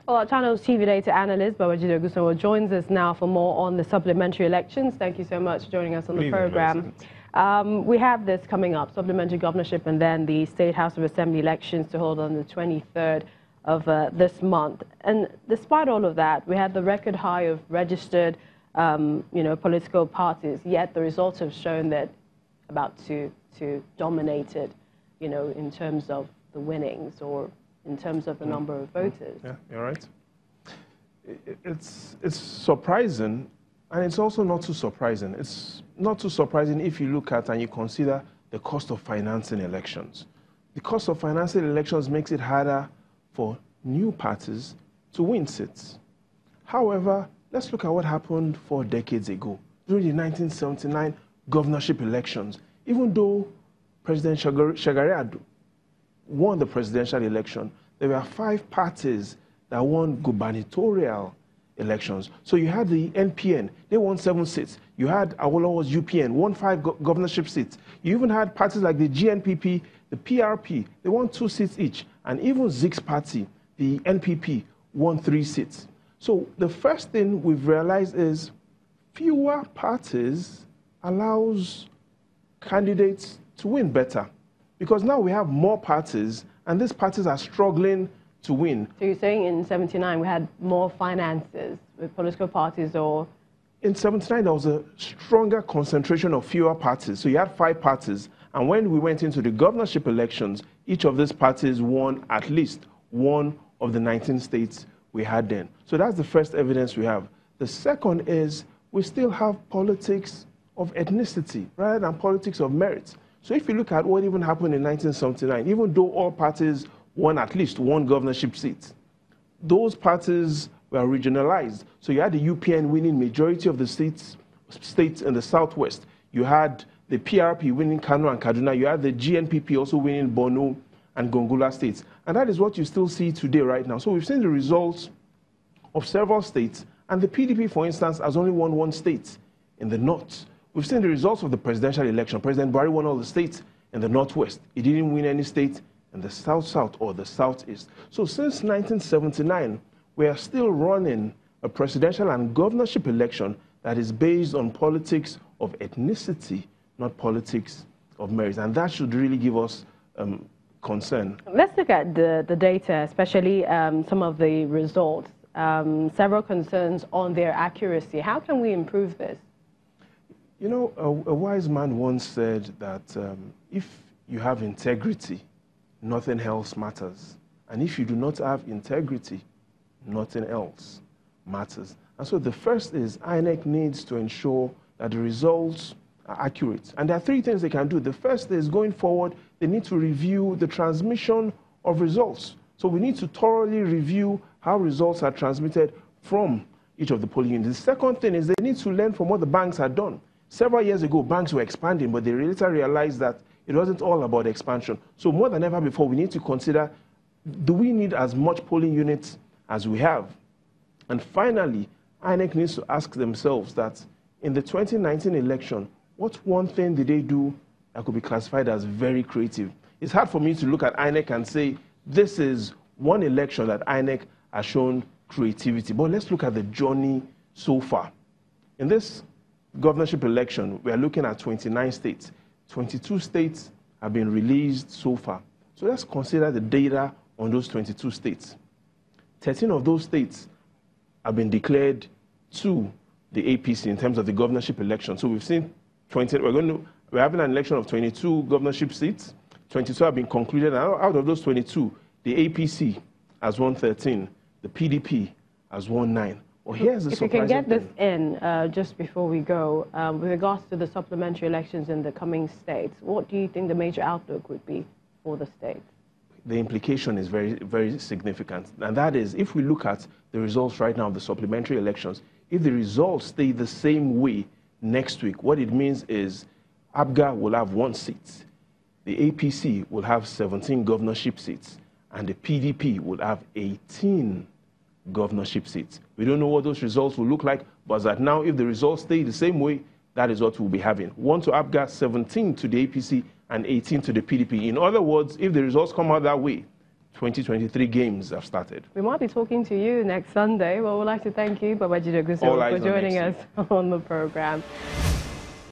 Well, our channel's TV data analyst, Babajide Ogunsowo, joins us now for more on the supplementary elections. Thank you so much for joining us on the program. We have this coming up, supplementary governorship and then the State House of Assembly elections to hold on the 23rd of this month. And despite all of that, we had the record high of registered, political parties, yet the results have shown that about to dominate it, in terms of the winnings or in terms of the number of voters. Yeah, you're right. It's surprising, and it's also not too surprising. It's not too surprising if you look at and you consider the cost of financing elections. The cost of financing elections makes it harder for new parties to win seats. However, let's look at what happened 4 decades ago during the 1979 governorship elections. Even though President Shagari had won the presidential election, there were 5 parties that won gubernatorial elections. So you had the NPN, they won 7 seats. You had Awolowo's UPN, won 5 governorship seats. You even had parties like the GNPP, the PRP, they won 2 seats each. And even Zig's party, the NPP, won 3 seats. So the first thing we've realized is fewer parties allows candidates to win better. Because now we have more parties, and these parties are struggling to win. So you're saying in 79 we had more finances with political parties, or? In 79 there was a stronger concentration of fewer parties. So you had 5 parties, and when we went into the governorship elections, each of these parties won at least one of the 19 states we had then. So that's the first evidence we have. The second is we still have politics of ethnicity rather than politics of merit. So if you look at what even happened in 1979, even though all parties won at least 1 governorship seat, those parties were regionalized. So you had the UPN winning majority of the states in the southwest. You had the PRP winning Kano and Kaduna. You had the GNPP also winning Borno and Gongola states. And that is what you still see today right now. So we've seen the results of several states, and the PDP, for instance, has only won 1 state in the north. We've seen the results of the presidential election. President Buhari won all the states in the northwest. He didn't win any state in the south-south or the southeast. So since 1979, we are still running a presidential and governorship election that is based on politics of ethnicity, not politics of merit. And that should really give us concern. Let's look at the data, especially some of the results. Several concerns on their accuracy. How can we improve this? You know, a wise man once said that if you have integrity, nothing else matters. And if you do not have integrity, nothing else matters. And so the first is INEC needs to ensure that the results are accurate. And there are 3 things they can do. The first is, going forward, they need to review the transmission of results. So we need to thoroughly review how results are transmitted from each of the polling units. The second thing is they need to learn from what the banks had done. Several years ago, banks were expanding, but they later realized that it wasn't all about expansion. So more than ever before, we need to consider, do we need as much polling units as we have? And finally, INEC needs to ask themselves that in the 2019 election, what one thing did they do that could be classified as very creative? It's hard for me to look at INEC and say, this is one election that INEC has shown creativity. But let's look at the journey so far. In this governorship election, we are looking at 29 states. 22 states have been released so far. So let's consider the data on those 22 states. 13 of those states have been declared to the APC in terms of the governorship election. So we've seen 20, we're having an election of 22 governorship seats. 22 have been concluded, and out of those 22, the APC has won 13, the PDP has won 9. Well, here's the if you can get thing. this in just before we go, with regards to the supplementary elections in the coming states, what do you think the major outlook would be for the states? The implication is very, very significant. And that is, if we look at the results right now of the supplementary elections, if the results stay the same way next week, what it means is APGA will have 1 seat, the APC will have 17 governorship seats, and the PDP will have 18 governorship seats. We don't know what those results will look like, but that now, if the results stay the same way, that is what we'll be having. 1 to APGA, 17 to the APC, and 18 to the PDP. In other words, if the results come out that way, 2023 games have started. We might be talking to you next Sunday. Well, we'd like to thank you, Babajide Ogunsewo, for joining us on the program.